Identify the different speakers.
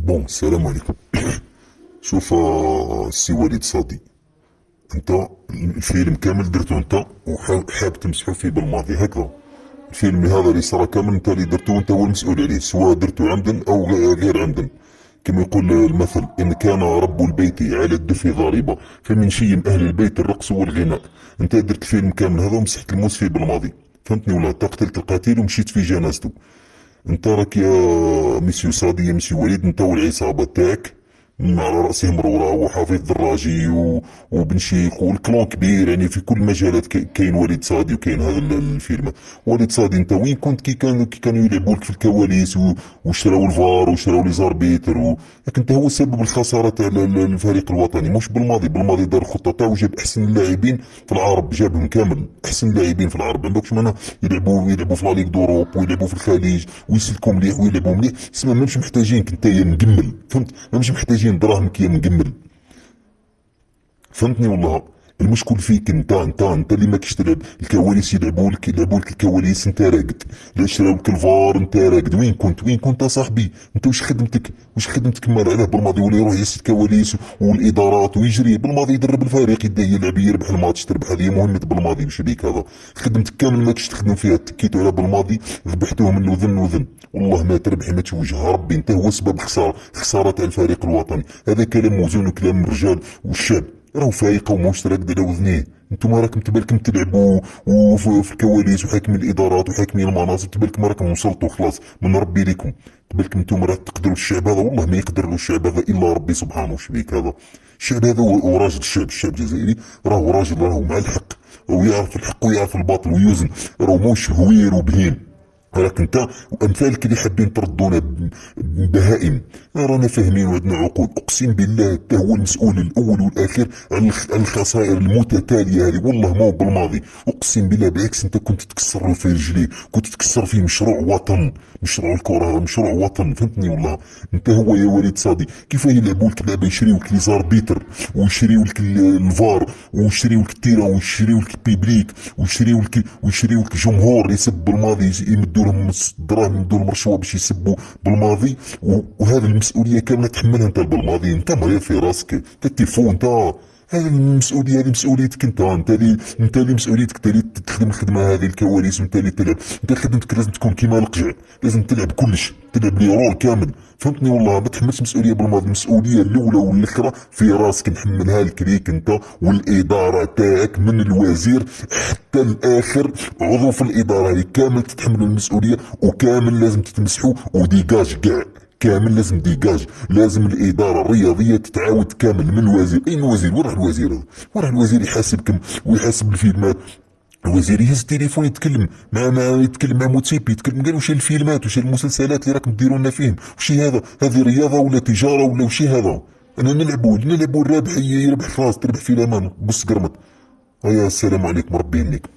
Speaker 1: بون السلام عليكم. شوف السي وليد صادي، انت الفيلم كامل درتو انت وحاب تمسحو فيه بالماضي هكذا. الفيلم هذا اللي صرا كامل انت اللي درتو، وانت هو المسؤول عليه، سواء درتو عمدا او غير عمدا. كما يقول المثل: ان كان رب البيت على الدف ضاربا فمن شيم اهل البيت الرقص والغناء. انت درت الفيلم كامل هذا ومسحت الموس فيه بالماضي، فهمتني ولا؟ قتلت القتيل ومشيت في جنازته. انت راك يا مسيو صادي، يا مسيو وليد، انت والعصابة تاعك على رأسهم رورا وحفيظ دراجي وبن شيخ والكلون كبير، يعني في كل المجالات كاين وليد صادي وكاين هذا الفيلم. وليد صادي، انت وين كنت كي كانوا يلعبوا لك في الكواليس وشراو الفار وشراو لي زاربيتر لكن انت هو سبب الخسارة تاع الفريق الوطني، مش بالماضي. بالماضي دار الخطة تاعو وجاب احسن اللاعبين في العرب، جابهم كامل احسن لاعبين في العرب. عندكش معناها يلعبوا في لا ليغ دوروب ويلعبوا في الخليج ويسلكوا مليح ويلعبوا مليح. اسمع، مش محتاجينك انت يا مقمل، فهمت؟ مش محتاجين دراهمك يا مقمل، فهمتني والله؟ المشكل فيك انت اللي ماكش تلعب الكواليس. يلعبوا لك الكواليس، انت راقد. لا شراو لك الفار، انت راقد. وين كنت يا صاحبي؟ انت وش خدمتك مال عليه بالماضي؟ ولا يروح يسد الكواليس والادارات ويجري بالماضي، يدرب الفريق، يبدا يلعب، يربح الماتش، تربح. هذه مهمة بالماضي، مش بيك هذا. خدمتك كامل ماكش تخدم فيها، تكيتوا على بالماضي، ذبحتوه من وذن. والله ما تربحي، ما توجه ربي، انت هو سبب خسارة تاع الفريق الوطني. هذا كلام موزون وكلام الرجال والشاب، راهو فايقه وماهوش راقد على وذنيه. انتم راكم تبالكم تلعبوا وفي الكواليس وحاكمين الادارات وحاكمين المناصب، تبالكم راكم وصلتوا خلاص من ربي لكم. تبالكم انتم راه تقدروا الشعب هذا. والله ما يقدر له الشعب هذا الا ربي سبحانه. وش بيك هذا؟ الشعب هذا هو راجل، الشعب الجزائري راهو راجل، راهو مع الحق، ويعرف الحق ويعرف الباطل ويوزن، راهو موش هوير وبهيم. ولكن انت وامثالك اللي حابين تردونا بهائم، رانا فاهمين وعندنا عقول. اقسم بالله انت هو المسؤول الاول والاخير عن الخسائر المتتاليه هذه. والله ما هو بالماضي، اقسم بالله. بالعكس، انت كنت تكسر في رجليه، كنت تكسر في مشروع وطن. مشروع الكره هذا مشروع وطن، فهمتني والله؟ انت هو يا وليد صادي، كيف يلعبوا لك لعبه، يشريو لك لي زاربيتر ويشريو لك الفار ويشريو لك التيران ويشريو لك البيبليك ويشريو لك جمهور يسب بالماضي، يمدوا لهم الدراهم، يمدوا لهم رشوه باش يسبوا بالماضي. وهذه المسؤوليه كامله تحملها انت بالماضي. انت مريض في راسك، انت تيفو انت. هذه المسؤوليه، هذه مسؤوليتك انت اللي مسؤوليتك، انت اللي تخدم الخدمه هذه الكواليس، وانت اللي تلعب. انت خدمتك لازم تكون كيما القجع، لازم تلعب كلش، تلعب لي رول كامل، فهمتني والله؟ ما تحملش مسؤوليه بالماضي. المسؤوليه الاولى والاخرى في راسك، نحملها لك ليك انت والاداره تاعك، من الوزير حتى الاخر عضو في الاداره هذه، كامل تتحملوا المسؤوليه، وكامل لازم تتمسحوا وديجاج كاع. كامل لازم ديجاج. لازم الاداره الرياضيه تتعاود كامل، من الوزير. اين الوزير؟ وين راح الوزير هذا؟ وين راح الوزير يحاسبكم ويحاسب الفيلمات؟ الوزير يهز التليفون، يتكلم مع موتسيبي، يتكلم، قال وش الفيلمات، وش المسلسلات اللي راكم ديروا لنا فيهم؟ وش هذا؟ هذه رياضه ولا تجاره ولا وش هذا؟ انا نلعبوا الرابح يربح في راس، تربح في الامان. بص قرمط. هيا السلام عليكم، ربي يهنيك.